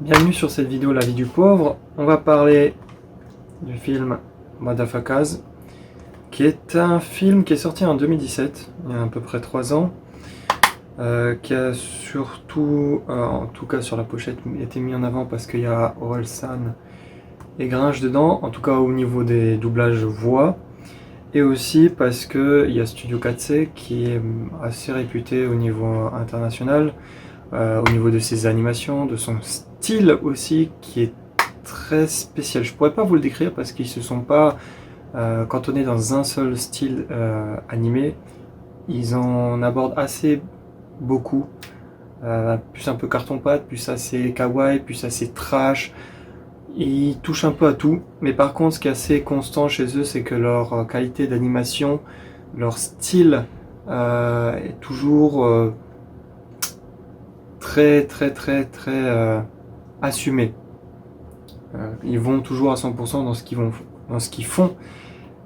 Bienvenue sur cette vidéo La vie du pauvre. On va parler du film Motherfuckers, qui est un film qui est sorti en 2017, il y a à peu près 3 ans, qui a surtout, en tout cas sur la pochette, été mis en avant parce qu'il y a Orelsan et Gringe dedans, en tout cas au niveau des doublages voix, et aussi parce qu'il y a Studio 4C qui est assez réputé au niveau international, au niveau de ses animations, de son style aussi, qui est très spécial. Je pourrais pas vous le décrire parce qu'ils se sont pas cantonnés dans un seul style animé. Ils en abordent assez beaucoup, plus un peu carton-pâte, plus assez kawaii, plus assez trash. Ils touchent un peu à tout, mais par contre ce qui est assez constant chez eux, c'est que leur qualité d'animation, leur style est toujours très assumé. Ils vont toujours à 100% dans ce qu'ils font,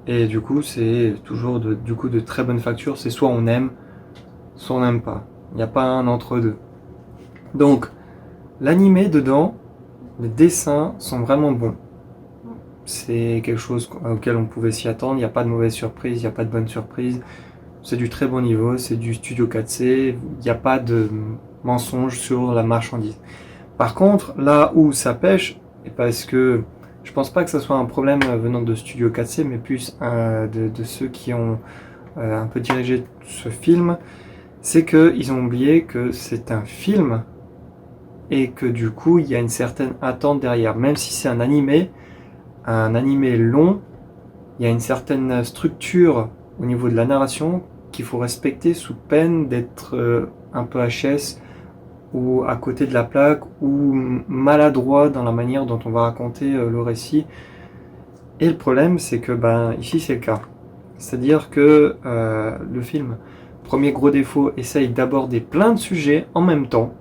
et du coup c'est toujours de très bonne facture. C'est soit on aime, soit on n'aime pas. Il n'y a pas un entre deux. Donc l'animé dedans, les dessins sont vraiment bons. C'est quelque chose auquel on pouvait s'y attendre. Il n'y a pas de mauvaise surprise, il n'y a pas de bonne surprise. C'est du très bon niveau, c'est du Studio 4C. Il n'y a pas de mensonge sur la marchandise. Par contre, là où ça pêche, et parce que je pense pas que ça soit un problème venant de Studio 4C, mais plus de ceux qui ont un peu dirigé ce film, c'est qu'ils ont oublié que c'est un film et que du coup il y a une certaine attente derrière. Même si c'est un animé long, il y a une certaine structure au niveau de la narration qu'il faut respecter sous peine d'être un peu HS ou à côté de la plaque ou maladroit dans la manière dont on va raconter le récit. Et le problème, c'est que ici c'est le cas. C'est-à-dire que le film, premier gros défaut, essaye d'aborder plein de sujets en même temps.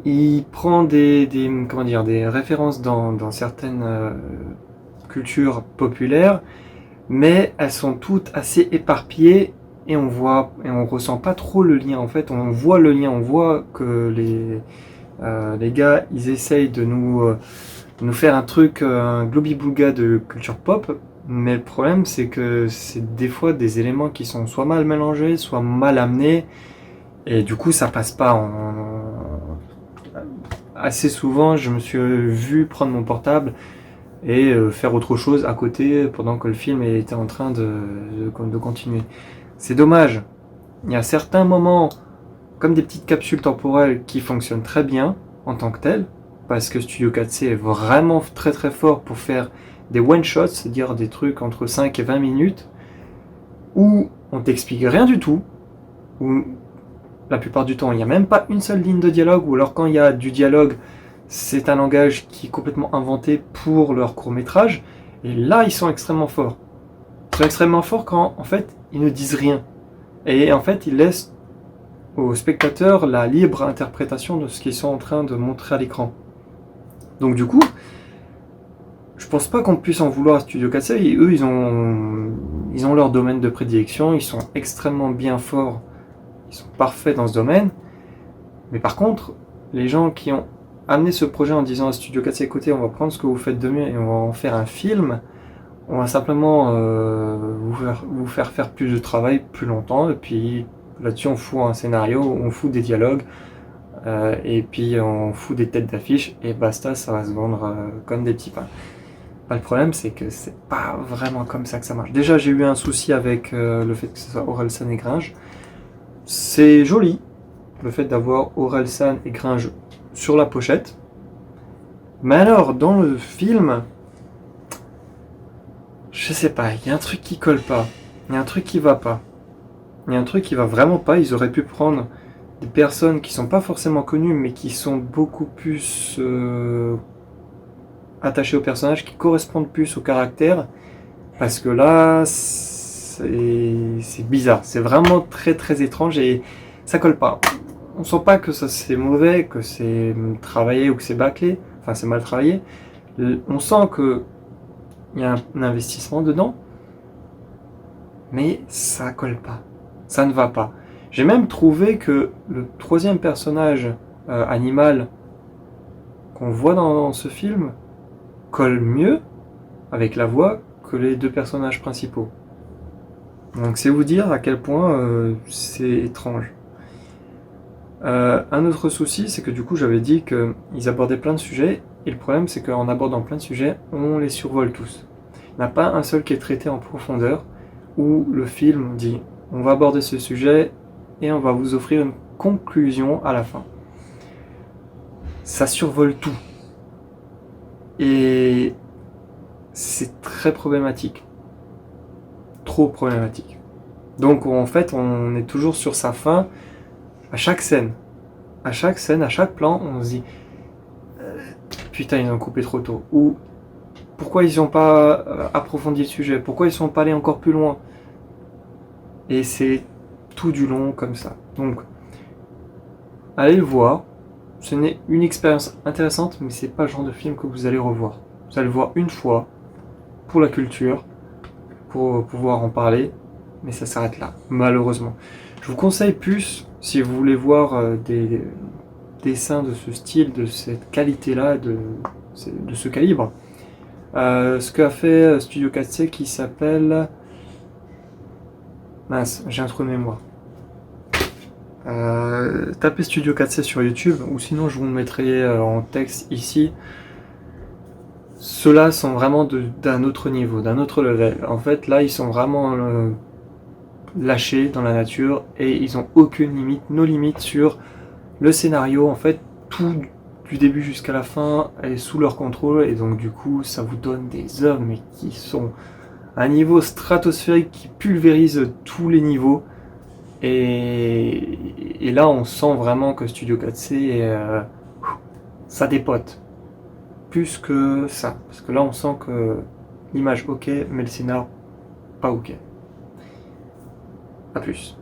Il prend des références dans certaines cultures populaires, mais elles sont toutes assez éparpillées et on ressent pas trop le lien. En fait, on voit le lien, on voit que les gars, ils essayent de nous faire un truc, un globi-boulga de culture pop, mais le problème, c'est que c'est des fois des éléments qui sont soit mal mélangés, soit mal amenés, et du coup, ça passe pas. Assez souvent, je me suis vu prendre mon portable et faire autre chose à côté pendant que le film était en train de continuer. C'est dommage. Il y a certains moments, comme des petites capsules temporelles, qui fonctionnent très bien en tant que telles, parce que Studio 4C est vraiment très fort pour faire des one-shots, c'est-à-dire des trucs entre 5 et 20 minutes, où on t'explique rien du tout, où la plupart du temps il n'y a même pas une seule ligne de dialogue, ou alors quand il y a du dialogue, c'est un langage qui est complètement inventé pour leur court-métrage, et là ils sont extrêmement forts. Ils sont extrêmement forts quand en fait ils ne disent rien. Et en fait ils laissent aux spectateurs la libre interprétation de ce qu'ils sont en train de montrer à l'écran. Donc du coup, je pense pas qu'on puisse en vouloir à Studio 4C. Eux, ils ont leur domaine de prédilection, ils sont extrêmement bien forts, ils sont parfaits dans ce domaine. Mais par contre, les gens qui ont amené ce projet en disant à Studio 4C, écoutez, on va prendre ce que vous faites de mieux et on va en faire un film, on va simplement vous faire plus de travail plus longtemps, et puis là-dessus on fout un scénario, on fout des dialogues, et puis on fout des têtes d'affiche, et basta, ça va se vendre comme des petits pains. Le problème, c'est que c'est pas vraiment comme ça que ça marche. Déjà, j'ai eu un souci avec le fait que ce soit Orelsan et Gringe. C'est joli, le fait d'avoir Orelsan et Gringe sur la pochette. Mais alors, dans le film, je sais pas, il y a un truc qui colle pas. Il y a un truc qui va pas. Il y a un truc qui va vraiment pas. Ils auraient pu prendre des personnes qui sont pas forcément connues, mais qui sont beaucoup plus attachées au personnage, qui correspondent plus au caractère. Parce que là, c'est bizarre. C'est vraiment très étrange et ça colle pas. On sent pas que ça c'est mauvais, que c'est travaillé ou que c'est bâclé. Enfin, c'est mal travaillé. On sent que il y a un investissement dedans, mais ça colle pas. Ça ne va pas. J'ai même trouvé que le troisième personnage animale qu'on voit dans ce film colle mieux avec la voix que les deux personnages principaux. Donc c'est vous dire à quel point c'est étrange. Un autre souci, c'est que du coup j'avais dit qu'ils abordaient plein de sujets, et le problème c'est qu'en abordant plein de sujets, on les survole tous. Il n'y en a pas un seul qui est traité en profondeur, où le film dit on va aborder ce sujet et on va vous offrir une conclusion à la fin. Ça survole tout. Et c'est très problématique. Trop problématique. Donc en fait on est toujours sur sa fin à chaque scène. À chaque scène, à chaque plan, on se dit putain ils ont coupé trop tôt. Ou pourquoi ils n'ont pas approfondi le sujet, pourquoi ils ne sont pas allés encore plus loin. Et c'est tout du long comme ça. Donc allez le voir. Ce n'est une expérience intéressante, mais c'est pas le genre de film que vous allez revoir. Vous allez le voir une fois, pour la culture, pour pouvoir en parler, mais ça s'arrête là, malheureusement. Je vous conseille plus, si vous voulez voir des dessins de ce style, de cette qualité-là, de ce calibre, ce qu'a fait Studio 4C qui s'appelle... Mince, j'ai un trou de mémoire. Tapez Studio 4C sur YouTube, ou sinon je vous le mettrai en texte ici. Ceux-là sont vraiment d'un autre niveau, d'un autre level. En fait, là, ils sont vraiment lâchés dans la nature et ils ont aucune limite, nos limites sur le scénario. En fait, tout du début jusqu'à la fin est sous leur contrôle et donc du coup, ça vous donne des œuvres mais qui sont à un niveau stratosphérique qui pulvérise tous les niveaux. Et là, on sent vraiment que Studio 4C, ça dépote. Plus que ça. Parce que là, on sent que l'image, ok, mais le scénar, pas ok. A plus.